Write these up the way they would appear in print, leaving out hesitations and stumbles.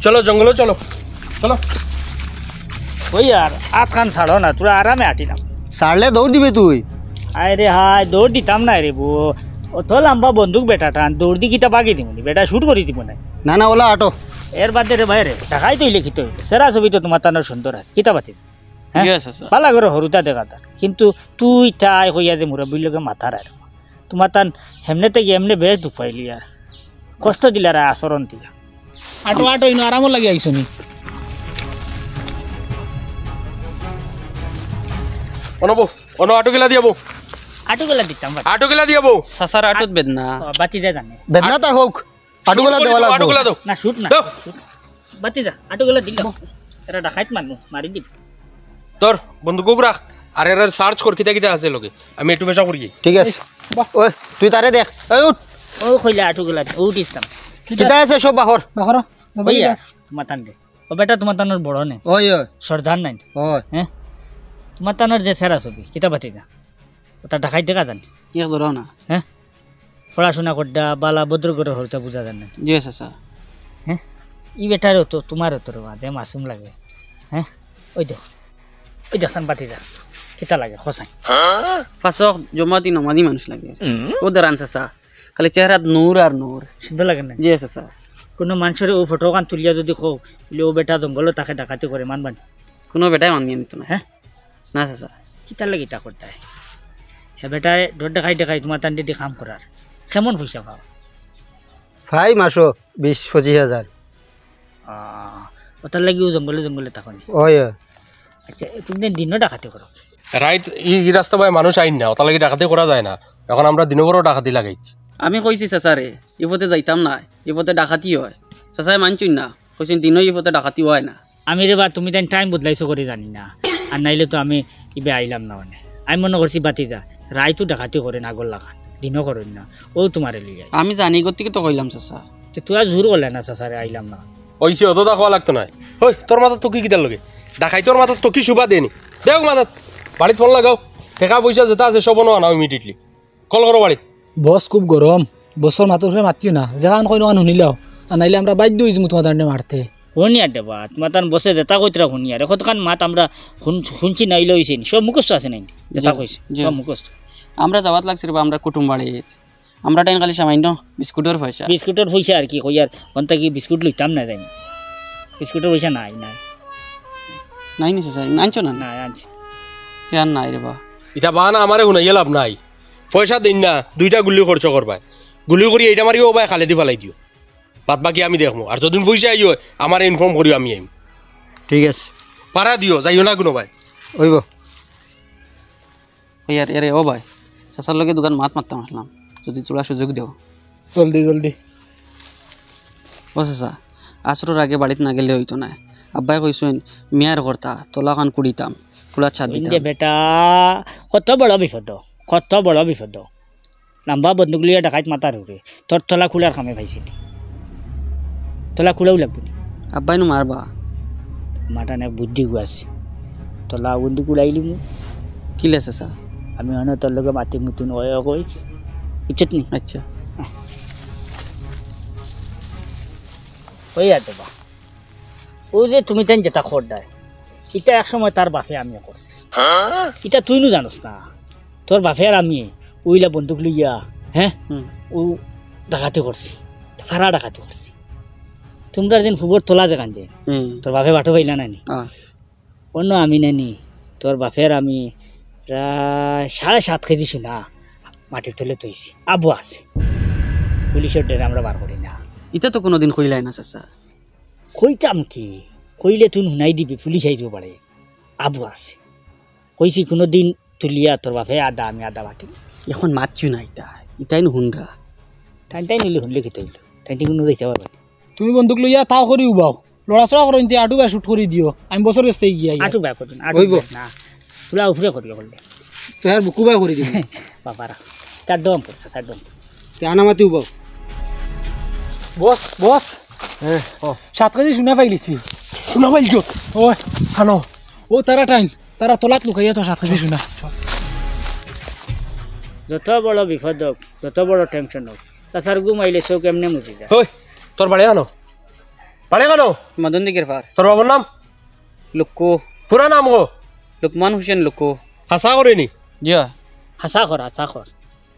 চলো জঙ্গলে চলো চলো। ওই আর আট খান ছাড়ো না, তোরা আরামে আটি না। ছাড়লে দৌড় দিবে তুই। আয় রে হায়, দৌড় দিতাম না রে বো, অত লম্বা বন্দুক বেটা টান দৌড় দি কিতা বাগি দিব নি, বেটা শুট করে দিব না। না না ওলা আটো। এর বাদে রে বাইরে দেখাই তো লিখিত হইতে সেরা ছবি তো তোমার তানোর সুন্দর আছে, কিতা বাতি হ্যাঁ পালা করে হরুতা দেখা তার। কিন্তু তুই তাই হইয়া যে মুরব্বীর লোকে মাথার আর তোমার তান হেমনে থেকে এমনি বেশ দুঃখ পাইলি আর কষ্ট দিলার আচরণ দিয়া। আটো আটো ইনো আরাম লাগি আইছো নি। অনবো অন আটো গেলা দিয়াবো, আটু গেলা দিতাম আটো গেলা দিয়াবো। সাসার আটত বেদনা বাতি দে জানে বেদনা তা হোক, আটুগুলা দেওয়া লাগবে। আটোগুলা দাও না শুট না দাও। বাতি দা আটু গেলা দিল এরা ডাকাইত মানুষ মারি দিব। তোর বন্দুক রাখ আর এর সার্চ কর কিতা কিতা আছে লোকে, আমি একটু পেশা করি। ঠিক আছে ওই তুই তারে দেখ। এই উঠ, ও কইলা আটু গেলা ও দিতাম কিতা আছে সব বাহর। বাহর হইয়া তোমার তান দে ও বেটা তোমার তানোর বড় নে ওই ওই সর্দার নাই ওই হ্যাঁ তোমার তানোর যে সেরা ছবি কিতা বাতি যা ওটা ডাকাই দেখা জানি এক ধরাও না। হ্যাঁ পড়াশোনা করডা বালা ভদ্র করে হরতে বুঝা জান না জি সাসা। হ্যাঁ ই বেটারও তো তোমারও তোর দে মাসুম লাগে। হ্যাঁ ওই দেখান বাতি যা কিতা লাগে খসাই ফাঁসক জমাতি নমাদি মানুষ লাগে ওদের আনসাসা খালি চেহারাত নূর আর নূর সুন্দর লাগে না। জি সাসা। কোনো মানুষের ও ফটো কান তুলিয়া যদি কো বলে ও বেটা জঙ্গল তাকে ডাকাতি করে মানবানি কোনো বেটাই মানিয়ে নিত না। হ্যাঁ না সাসা। কিতার লাগে তা করতায় হে বেটায় ডর দেখাই তোমার তান দিদি কাম করার কেমন পয়সা পাও? ভাই মাসো 20-25 হাজার। ওটার লাগি ও জঙ্গলে থাকুন। ওই ওই আচ্ছা তুমি দিনও ডাকাতি করো? রাইত ই রাস্তা ভাই মানুষ আইন না, ওটা লাগি ডাকাতি করা যায় না। এখন আমরা দিনে বড় ডাকাতি লাগাইছি। আমি কইছি সাসারে ইপথে যাইতাম না, ইপথে ডাকাতি হয়। সাসাই মানছুই না, কইছেন দিনও ইপথে ডাকাতি হয় না। আমি রে বা তুমি তাই টাইম বদলাইছো করে জানি না, আর নাইলে তো আমি ইবে আইলাম না। মানে আমি মনে করছি বাতি যা রায় তো ডাকাতি করে না আগর লাগান দিনও করেন না, ও তোমার লিগে আমি জানি গতিকে তো কইলাম সাসা। তুই আর জোর করলে না সাসারে আইলাম না। ওইসে অত দা খাওয়া লাগতো না। ওই তোর মাথার তো কি কিতার লগে ডাকাই, তোর মাথার তো কি শুভা দেনি দেখ মাথার বাড়িতে ফোন লাগাও, টাকা পয়সা যেটা আছে সব নো আনাও ইমিডিয়েটলি কল করো বাড়িত। বস খুব গরম, বছর মাত্র মাতিও না যেখান কই নন শুনিলাও, আর নাইলে আমরা বাধ্য হইছি তোমার দাঁড়ে মারতে। শুনিয়ার দেবা তোমার তান বসে যেটা কইতরা শুনিয়ার কতখান মাত আমরা শুনছি নাইলে হইছে নি সব মুখস্থ আছে নাই যেটা কইছে সব মুখস্থ। আমরা যাওয়াত লাগছে রে আমরা কুটুম বাড়িত, আমরা টাইম খালি সামান্য বিস্কুটের পয়সা আর কি কইয়ার ঘন্টা কি বিস্কুট লইতাম না জানি বিস্কুটের পয়সা নাই নাই নাই নি সাসা। আনছো না? নাই আনছি কেন নাই রে বা ইটা বাহানা আমারে শুনাইয়া লাভ নাই। পয়সা দিন না, 2টা গুলি খরচ করবাই, গুলি করি এইটা মারিও বাই খালে দি ফেলাই দিও, বাদ বাকি আমি দেখবো। আর যদিন পয়সা আইও আমার ইনফর্ম করিও, আমি আইম। ঠিক আছে পারা দিও, যাইও না কোনো ভাই। ওইব ওই আর এরে ও ভাই সাসার লগে দোকান মারতাম আসলাম, যদি তোরা সুযোগ দেও। জলদি ও সাসা আসরের আগে বাড়িতে না গেলে হইতো না। আব্বাই কইছেন মেয়ার কর্তা তোলাখান কুড়িতাম, কুড়া ছাদ দিতাম। বেটা কত বড় বিপদ লম্বা বন্দুক লিয়ে ডাকাইত মাতার উঠে তোর তলা খোলার কামে পাইছে, তলা খোলাও লাগবে নি। আব্বাই নো মারবা মাটানে বুদ্ধি গুয়াছে, তলা বন্দুক উড়াইলি মু কিলে সাসা। আমি হনে তোর লগে মাতি মুতুন কইস বুঝছত নি? আচ্ছা ওই আর দেবা ও যে তুমি তাই যেটা খোরদায় এটা এক সময় তার বাপে আমি করছি, এটা তুই নু জানোস না। তোর বাপে আর আমি ওইলা বন্দুক লইয়া হ্যাঁ ও ডাকাতি করছি, খারা ডাকাতি করছি। তোমরা দিন ফুবর তোলা যে কান্দে তোর বাপে বাটো পাইলা নানি অন্য আমি নানি তোর বাপের আমি প্রায় 7.5 কেজি সোনা মাটির তলে তৈছি। আবু আছে পুলিশের ডেরে আমরা বার করি না। এটা তো কোনোদিন কইলাই না চাচা। কইতাম কি কইলে তুই শুনাই দিবি, পুলিশ আইব পারে। আবু আছে কইছি কোনোদিন তুলিয়া তোর বাপে আদা আমি আদা বাটি। এখন মাতছিও না এটা, ইটাই নুনরা টাইম নিলে শুনলে খেতে হইল টাইম কোনো দেখতে পারবে। তুমি বন্দুক লইয়া তাও করি উবাও, লড়াচড়া করো ইনতে আটু শুট করে দিও, আমি বছর গেছে গিয়া আটু ব্যয় করুন আটু না পুরা উফরে করিও করলে তোর বুকু বাই করে দিব বাবারা তার দম পড়ছে তার দম আনামাতি উবাও। বস 7 কেজি সোনা পাইলিছি। শোনা পাইল ও হানো ও তারা টাইম তারা তলাত লুকাইয়া তো 7 কেজি সোনা। যত বড় বিপদ হোক যত বড় টেনশন হোক তাছাড়া ঘুমাইলে চোখ এমনি মুছি যায়। ওই তোর বাড়ি আনো পারে কেন মদন দিকের ফার তোর বাবার নাম লুকু পুরা নাম গো লুকমান হোসেন লুকু হাসা করেনি জি হয় হাসা কর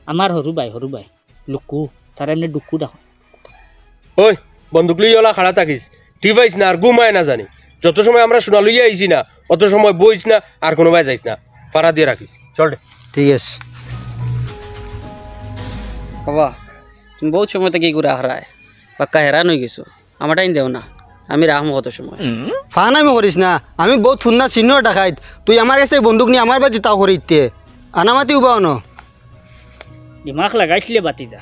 আমার হরু ভাই লুকু তার এমনি ডুকু দেখো ওই বন্দুক লইয়া ওলা খাড়া থাকিস ঠিক পাইস না আর ঘুমায় না জানি যত সময় আমরা শোনা লইয়া আইছি না অত সময় বইস না আর কোনো ভাই যাইস না পাড়া দিয়ে রাখিস চল রে। ঠিক আছে বাবা তুমি বহুত সময় থেকে এই করে আহরায় পাক্কা হেরান হয়ে গেছো আমার টাইম দেও না আমি রাখবো কত সময় ফানামি করিস না আমি বহুত সুন্দর চিহ্ন দেখাইত তুই আমার কাছে বন্দুক নিয়ে আমার বাড়ি তাও করি ইতে আনামাতি উবাও ন দিমাগ লাগাইছিলে বাতিদা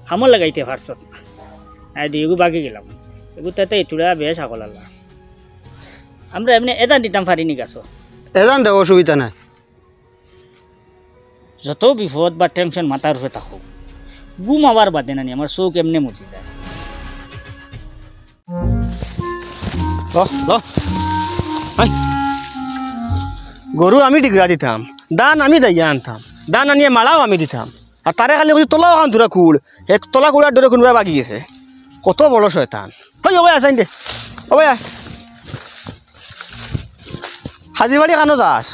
খামো লাগাইতে পারছত না আর এগু বাকি গেলাম এগু তাতে এটুরা বেশ আগল আল্লাহ আমরা এমনি এটা দিতাম পারিনি গাছ এজান দেব অসুবিধা নাই যত বিপদ বা টেনশন মাথার উপরে থাকুক গুম আবার বাদে নানি আমার চোখ এমনি মতি যায় গরু আমি ডিগরা দিতাম দান আমি দাইয়া আনতাম দান আনিয়ে মালাও আমি দিতাম আর তারে খালি বলছি তোলাও খান ধরা কুড় এক তোলা কুড়ার ধরে কোনোবাই বাকি গেছে কত বড় শয়তান হই ওবাই আসাইন দে ওবাই হাজিবাড়ি কানো যাস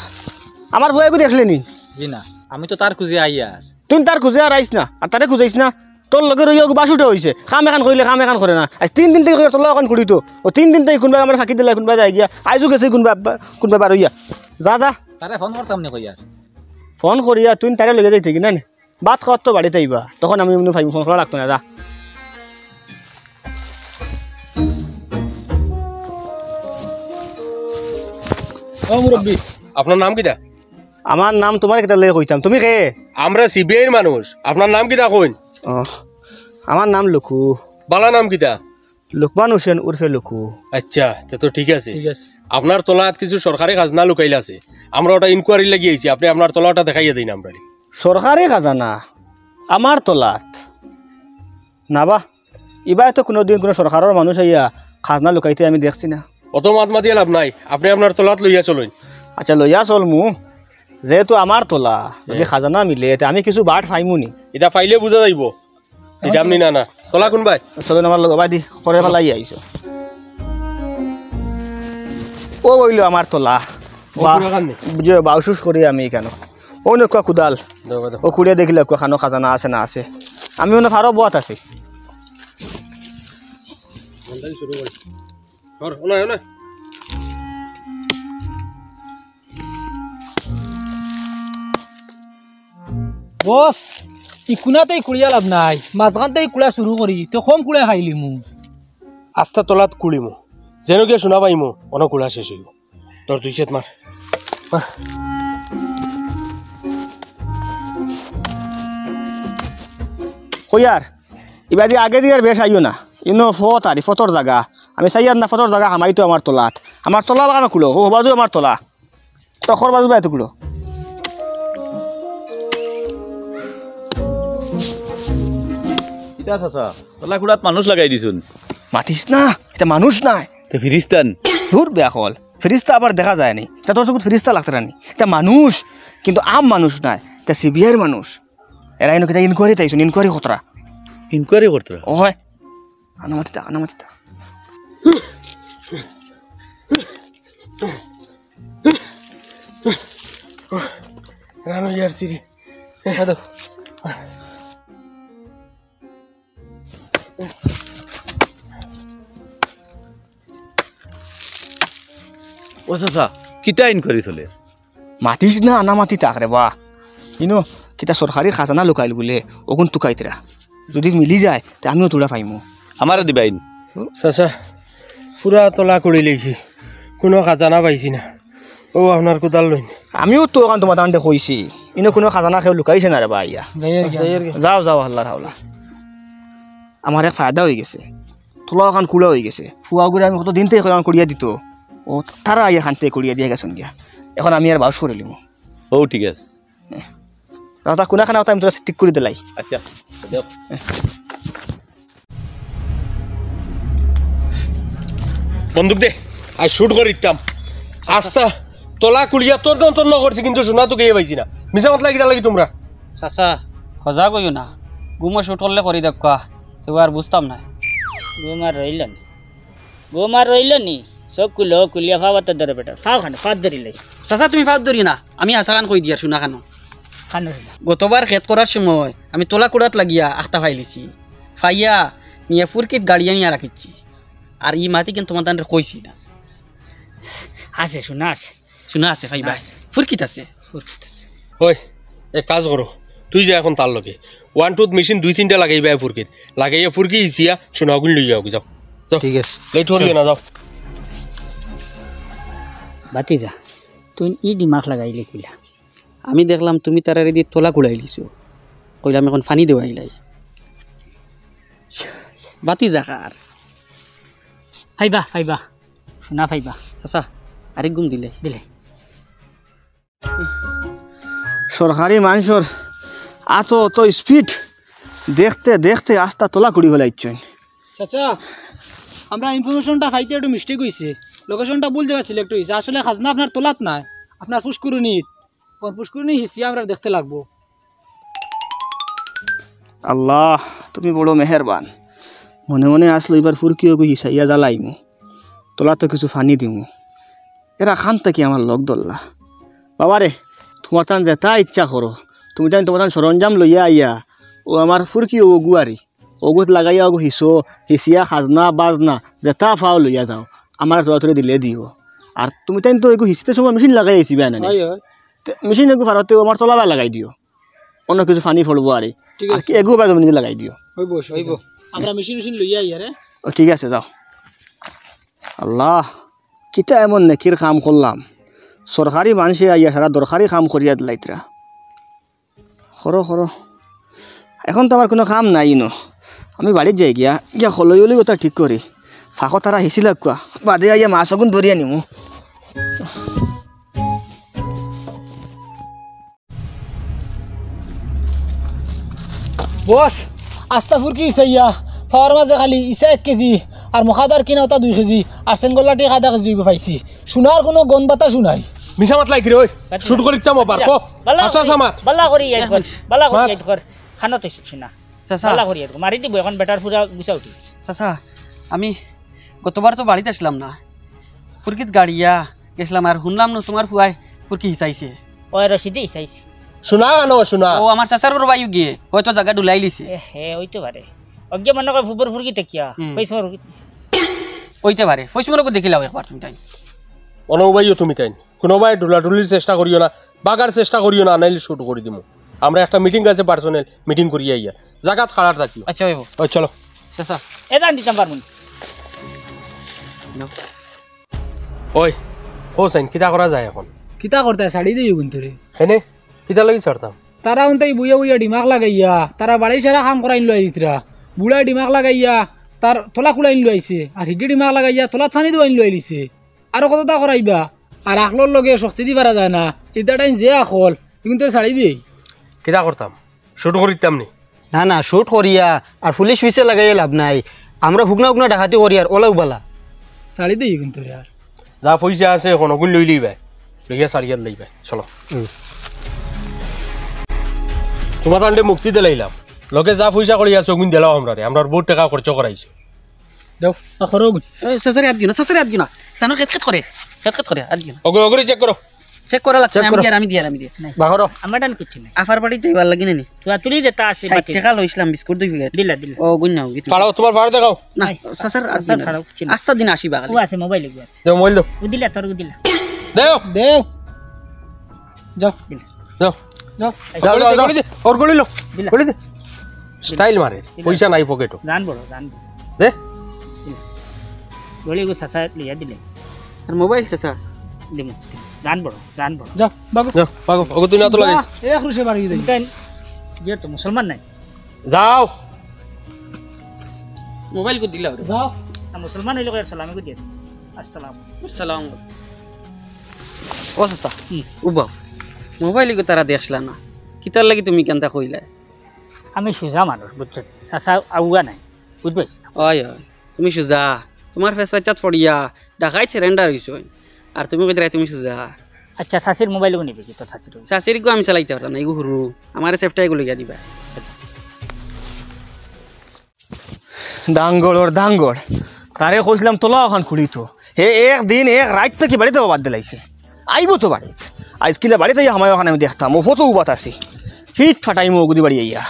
আমার বউ এগু দেখলে নি জি না আমি তো তার খুঁজে আই আর তুই তার খুঁজে আর আইস না আর তারে খুঁজাইস না তোর লগে রইয়া বাসুটে হয়েছে খাম এখান করিলে খাম এখান করে না আজ 3 দিন থেকে তোলা এখন করি তো ও 3 দিন থেকে কোনবা আমার ফাঁকি দিলে কোনবা যাই গিয়া আইজও গেছে কোনবা বার হইয়া যা যা তারে ফোন করতাম নি কইয়ার ফোন করিয়া তুই তারে লগে যাইতে কিনা নে বাত খাওয়ার তো বাড়িতে আইবা তখন আমি এমনি ফাইব ফোন করা লাগতো না যা ও মুরব্বী আপনার নাম কিটা আমার নাম তোমার কেটা লগে কইতাম তুমি কে আমরা সিবিআইর মানুষ আপনার নাম কিটা কইন ও আমার নাম লুকু বালা নাম কিটা লুকমান হোসেন উর্ফে লুকু আচ্ছা তো ঠিক আছে ঠিক আছে আপনার তলাত কিছু সরকারি খাজনা লুকাইলে আছে আমরা ওটা ইনকোয়ারি লাগিয়েছি আপনি আপনার তলাটা দেখাইয়া দিন আমরা সরকারি খাজানা আমার তলাত না বা এবার তো কোনোদিন কোনো সরকারের মানুষ আইয়া খাজনা লুকাইতে আমি দেখছি না অত মাত মাতিয়ে লাভ নাই আপনি আপনার তলাত লইয়া চলুন আচ্ছা লইয়া চল মু যেহেতু আমার তোলা যদি খাজানা মিলে তে আমি কিছু বাট পাইমু নি এটা পাইলে বুঝা যাইব এটা আপনি না তলা কোন ভাই চলুন আমার লগ বাই দি করে ফেলাই আইছো ও বইলো আমার তোলা যে বাউসুস করি আমি কেন ও নকুয়া কুদাল ও কুড়িয়ে দেখিলে খানো খাজানা আছে না আছে আমি মনে ফারো বত আছি বস ইকুনাতেই কুড়িয়া লাভ নাই মাঝখানতেই কুড়া শুরু করি তো কম কুড়া খাইলি মু আস্থা তলাত কুড়িমু যেন গিয়ে শোনা পাইমু অনেক কুড়া শেষ হইব তোর দুই সেত মার কইয়ার এবার দিয়ে আগে দিয়ে আর বেশ আইও না ইনো ফত আর ফতর জায়গা আমি চাই না ফতর জায়গা হামাই তো আমার তোলা বাগানো কুলো ও বাজু আমার তোলা তখর বাজু বাই কুলো ইতা চাচা তলা খুড়াত মানুষ লাগাই দিছুন মাতিস না এটা মানুষ নাই তে ফিরিস্তান দূর বেয়া হল ফেরিস্তা আবার দেখা যায় নি তা তোর চোখ ফেরিস্তা লাগতে রানি এটা মানুষ কিন্তু আম মানুষ নাই এটা সিবিআইয়ের মানুষ এরা এনে কিতা ইনকোয়ারি তাইছুন ইনকোয়ারি খতরা ইনকোয়ারি করতে ও হয় আনামাতিতা রানো ইয়ার সিরি ও চাচা কিতা ইনকোয়ারি চলে মাতিস না আনামাতি তাক রে বা ইনো কিতা সরকারি খাজানা লুকাইল বলে ওগুন টুকাইতরা যদি মিলি যায় তে আমিও তোরা পাইমু আমারও দিবাইন চাচা পুরা তলা করে লেছি কোনো খাজানা পাইছি না ও আপনার কোদাল লইন আমিও তো ওখান তোমার তান্ডে কইছি ইনো কোনো খাজানা খেয়ে লুকাইছে না রে বা ইয়া যাও আল্লাহর হাওলা আমার এক ফায়দা হয়ে গেছে তোলা ওখান কুড়া হয়ে গেছে ফুয়া গুড়ে আমি কত দিন থেকে করিয়া দিত ও তারা ইয়া খান থেকে করিয়া দিয়া গেছেন গিয়া এখন আমি আর বাউস করে লিমু ও ঠিক আছে তা কোনা খানা আমি তোরা ঠিক করে দিলাই আচ্ছা বন্দুক দে আই শুট করে দিতাম আস্তা তলা কুলিয়া তোর ন করছি কিন্তু শোনা তো গিয়ে পাইছি না মিশা মত লাগি লাগি তোমরা চাচা সজা কইও না গুমো শুট করলে করি দেখা তো আর বুঝতাম না গুম আর রইলেন গোমার রইল নি সব কুলো কুলিয়া ফাওয়াতে ধরে বেটা ফাও খানে ফাত ধরি লাই চাচা তুমি ফাঁক ধরি না আমি আশা কান কই দিয়ার শুনা খানো খানো গতবার খেত করার সময় আমি তোলা কুড়াত লাগিয়া আখতা ফাইলিছি ফাইয়া নিয়ে ফুরকিত গাড়িয়া নিয়ে রাখিছি আর ই মাটি কিন্তু তোমার তান্ডে কইছি না আছে শোনা আছে শুনা আছে ফাইবা ফুরকিত আছে ওই এক কাজ করো তুই যে এখন তার লগে 1 2 মেশিন 2-3টা লাগাইবা ফুরকিত লাগাইয়া ফুরকি ইসিয়া সোনাগুন লই যাও যাও যাও ঠিক আছে লেট হরিও না যাও বাতি যা তুই ই দিমাগ লাগাইলে কিলা আমি দেখলাম তুমি তার দিয়ে তোলা কুড়াই লিছো কইলাম এখন ফানি দেওয়াইলাই বাতি জাকার ফাইবা ফাইবা শোনা ফাইবা চাচা আরেক গুম দিলে দিলে সরকারি মানুষের এত অত স্পিড দেখতে দেখতে আস্তা তোলা কুড়ি হলাইছেন চাচা আমরা ইনফরমেশনটা পাইতে একটু মিস্টেক হয়েছে লোকেশনটা ভুল জায়গা সিলেক্ট হয়েছে আসলে খাজনা আপনার তোলাত নাই আপনার পুষ্করণীত কোন পুষ্করণী হিসিয়ে আমরা দেখতে লাগবো আল্লাহ তুমি বড় মেহেরবান মনে মনে আসলো এবার ফুরকিও গো হিসাইয়া জ্বালাইমু তোলা তো কিছু ফানি দিমু এরা খান থেকে আমার লগ দল্লা বাবারে তোমার তান যেটা ইচ্ছা করো তুমি তাই তোমার তান সরঞ্জাম লইয়া আইয়া ও আমার ফুরকি ও গুয়ারি ওগুত লাগাইয়া ওগো হিসিয়া খাজনা বাজনা যেটা ফাও লইয়া যাও আমার জোয়াতরে দিলে দিও আর তুমি তাই তো এগো হিসিতে সময় মেশিন লাগাই আইসি বেয়া না মেশিন এগো ফারতে আমার তলাবা লাগাই দিও অন্য কিছু ফানি ফলবো আরে ঠিক আছে এগো বা জমিনে লাগাই দিও হইব হইব আমরা মেশিন লইয়া আইয়া রে ও ঠিক আছে যাও আল্লাহ কিতা এমন নেকির কাম করলাম সরকারি মানুষে আইয়া সারা দরকারি কাম করিয়া দিলাইতরা খরো খরো এখন তো আমার কোনো কাম নাই ন আমি বাড়িত যাই গিয়া গিয়া হলই হলি কথা ঠিক করি ফাঁকো তারা হিসি লাগা বাদে আইয়া মাছ অগুন ধরিয়া নিমু বস আস্তা ফুরকি ইসাইয়া খাওয়ার মাঝে খালি ইসা 1 কেজি আর মখাদার কিনা ওটা 2 কেজি আর সেঙ্গলাটি আধা কেজি পাইছি শোনার কোনো গন বাতা শুনাই মিছা মাত লাগি রে ওই শুট করিতাম আবার কো আচ্ছা সামাত বালা করি আইত কর বালা করি আইত কর খানো তো শোনা চাচা বালা করি আইত মারি দিব এখন বেটার পুরা গুছা উঠি চাচা আমি গতবার তো বাড়িতে আসলাম না ফুরকিত গাড়িয়া গেছিলাম আর শুনলাম না তোমার ফুয়াই ফুরকি হিসাইছে ওই রশিদি চাইছি শোনা আনো শোনা ও আমার চাচার ঘর বাইও গিয়ে হয়তো জায়গা ডুলাই লিছে হে ওইতো পারে অজ্ঞে মনে কর ফুবর ফুরকি টেকিয়া পয়সা ওইতে পারে ফসমরকে দেখিলাও একবার তুমি তাই অনবাইও তুমি তাই কোনোবাই ডুলাডুলির চেষ্টা করিও না বাগার চেষ্টা করিও না নাইলে শুট করে দিমু আমরা একটা মিটিং আছে পার্সোনাল মিটিং করিয়া ইয়া জায়গাত খাড়ার থাকিও আচ্ছা ভাইব ওই চলো চাচা এদান দিতাম পারমুন ওই ও সাইন কিতা করা যায় এখন কিতা করতে শাড়ি দিই কিন্তু রে হেনে কিতা লাগি ছাড়তাম তারা উনতাই বুইয়া বুইয়া ডিমাগ লাগাইয়া তারা বাড়ি সারা কাম করাইন লই দিতরা বুড়া ডিমাগ লাগাইয়া তার তোলা কুড়াইন লইছে আর হিগি ডিমাগ লাগাইয়া তোলা ছানি দিওয়াইন লই লিছে আর কতটা করাইবা আর আকলর লগে শক্তি দি পারা যায় না এটা টাইম যে আকল কিন্তু শাড়ি দিই কিতা করতাম শুট করিতাম নি না না শুট করিয়া আর পুলিশ ফিসে লাগাইয়া লাভ নাই আমরা হুকনা হুকনা ডাকাতি করি আর ওলাও বালা শাড়ি দিই কিন্তু আর যা পয়সা আছে এখন ওগুন লই লইবা লইয়া সারিয়াত লইবা চলো তোমার তান্ডে মুক্তি দিলাইলাম লগে যা পয়সা করি আছে ওগুন দিলাও আমরা বহুত টাকা খরচ করাইছো দাও আখরো চাচারে হাত দিও না চাচারে হাত দিও না তানো খেত করে হাত দিও না ওগুন ওগুন চেক করো চেক করা লাগছে আমি দিয়ে বাহরো আমার ডান কিচ্ছু নাই আফার বাড়ি যাইবার লাগি না নি তুই তুলি দেতা আছে 60 টাকা লইছিলাম বিস্কুট 2 প্যাকেট দিলা ও গুণ নাও গিত পাড়াও তোমার ভাড়া দেখাও না চাচার হাত দিও না আস্তা দিন আসিবা ও আছে মোবাইল গো আছে দেও মোবাইল দাও ও দিলা তোর দিলা দেও দেও যাও যাও যাও যাও ওর গলি লো গলি দে স্টাইল মারে পয়সা নাই পকেটো জান বড় দে গলি গো সাসা লিয়া দিলে আর মোবাইল চাচা দিমু জান বড় যাও বাবু যাও পাগো ওগো তুই না তো লাগাইছ এক রুশে বাড়ি দেই কেন যে তো মুসলমান নাই যাও মোবাইল কো দিলা যাও না মুসলমান হইলো কর সালামি কো দিয়ে আসসালাম আসসালাম ও চাচা উবা মোবাইল কো তারা দেখছলা না কিতার লাগি তুমি কেনতা কইলা আমি সুজা মানুষ বুঝছো সাসা আউয়া নাই বুঝবাইছ ওই তুমি সুজা তোমার ফেস বাচ্চাত পড়িয়া ঢাকায় সারেন্ডার হইছো আর তুমি কইরা তুমি সুজা আচ্ছা সাসির মোবাইল গো নিবি কি তো সাসির শাশুড়ি গো আমি চালাইতে পারতাম না এগো হুরু আমার সেফটাই গুলো গিয়া দিবা দাঙ্গড় তারে কইছিলাম তোলা ওখান খুলি তো হে একদিন এক রাত থেকে বাড়িতে বাদ দিলাইছে আইব তো বাড়িতে আজকিলে বাড়িতে আমায় ওখানে আমি দেখতাম ও ফটো উবাত আছি ফিট ফাটাই মুগুদি বাড়ি আইয়া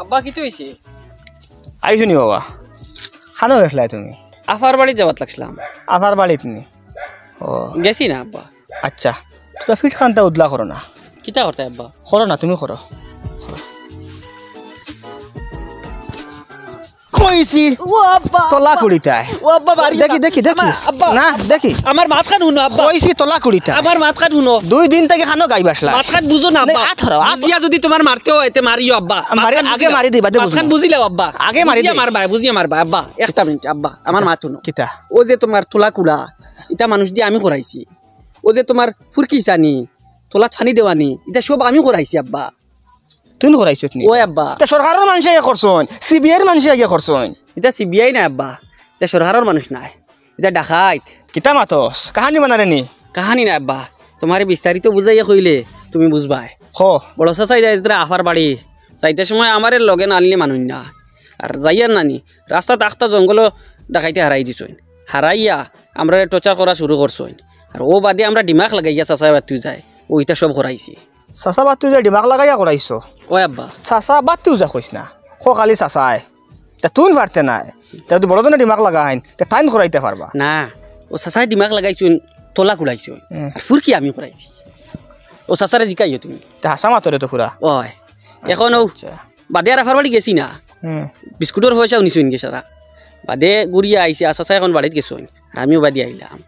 আব্বা কি তো হয়েছে আইছো নি বাবা খানো গেছলাই তুমি আফার বাড়ি যাওয়াত লাগছিলাম আবার বাড়িতে নি ও গেছি না আব্বা আচ্ছা তোরা ফিট খানটা উদলা করো না কিতা করতে আব্বা করো না তুমি করো কইছি ও আব্বা তোলা কুড়িতায় ও আব্বা বাড়ি দেখি দেখি দেখি আব্বা না দেখি আমার মাত কান শুনো আব্বা কইছি তোলা কুড়িতা আমার মাত কান শুনো 2 দিন থেকে খানো গাই বাসলা মাত কান বুঝো না আব্বা বুঝিয়া যদি তোমার মারতে হয় তে মারিও আব্বা মারি আগে মারি দিবা দে মাত কান বুঝিলাও আব্বা আগে মারি দে বুঝিয়া মারবা আব্বা একটা মিনিট আব্বা আমার মাত শুনো কিতা ও যে তোমার তোলা কুলা এটা মানুষ দিয়ে আমি করাইছি ও যে তোমার ফুরকি চানি তোলা ছানি দেওয়ানি এটা সব আমি করাইছি আব্বা তুমি করাইছো নি ও আব্বা তা সরকারের মানুষ আগে করছন সিবিআইর মানুষ আগে করছন এটা সিবিআই না আব্বা এটা সরকারের মানুষ নাই এটা ডাকাইত কিতা মাতস কাহানি বানারে নি কাহানি না আব্বা তোমার বিস্তারিত বুঝাইয়া কইলে তুমি বুঝবাই হ বড় চাচাই যাই আফার বাড়ি যাইতে সময় আমার লগে নানলে মানুষ না আর যাইয়ার নানি রাস্তা তাখতা জঙ্গল ডাকাইতে হারাই দিছইন হারাইয়া আমরা টর্চার করা শুরু করছইন আর ও বাদে আমরা ডিমাগ লাগাইয়া চাচা বাতিও যায় ওইটা সব করাইছি চাচা বাতিও যা দিমাগ লাগাইয়া করাইছো ও আব্বা চাচা বাতিও যা কইস না খো খালি চাচাই তা তুই পারতে নাই তা তুই বড়জনে দিমাগ লাগাইন তা টাইম করাইতে পারবা না ও চাচাই ডিমাগ লাগাইছইন তোলা কুলাইছইন আর ফুরকি আমি করাইছি ও চাচারে জিকাইও তুমি তা হাসা মাতরে তো পুরা ওই এখন ও বাদে আর আফার বাড়ি গেছি না বিস্কুটের পয়সাও নিছইন গে সারা বাদে গুড়িয়া আইসি চাচা এখন বাড়িত গেছইন আর আমিও বাদি আইলাম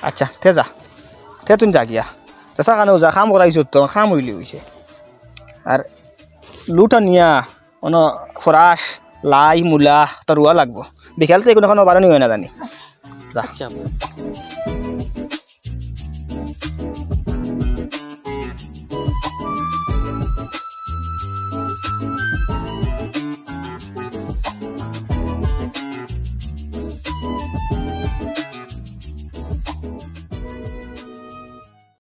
আচ্ছা তে যা তে তুই যা গিয়া চাচা কানেও যা খাম করাইছো তো খাম হইলি হইছে আর লুটা নিয়া অন ফরাস লাই মূলা তো রুয়া লাগবো বিকালতে কোনো কোনো বারানি হয় না জানি যা আচ্ছা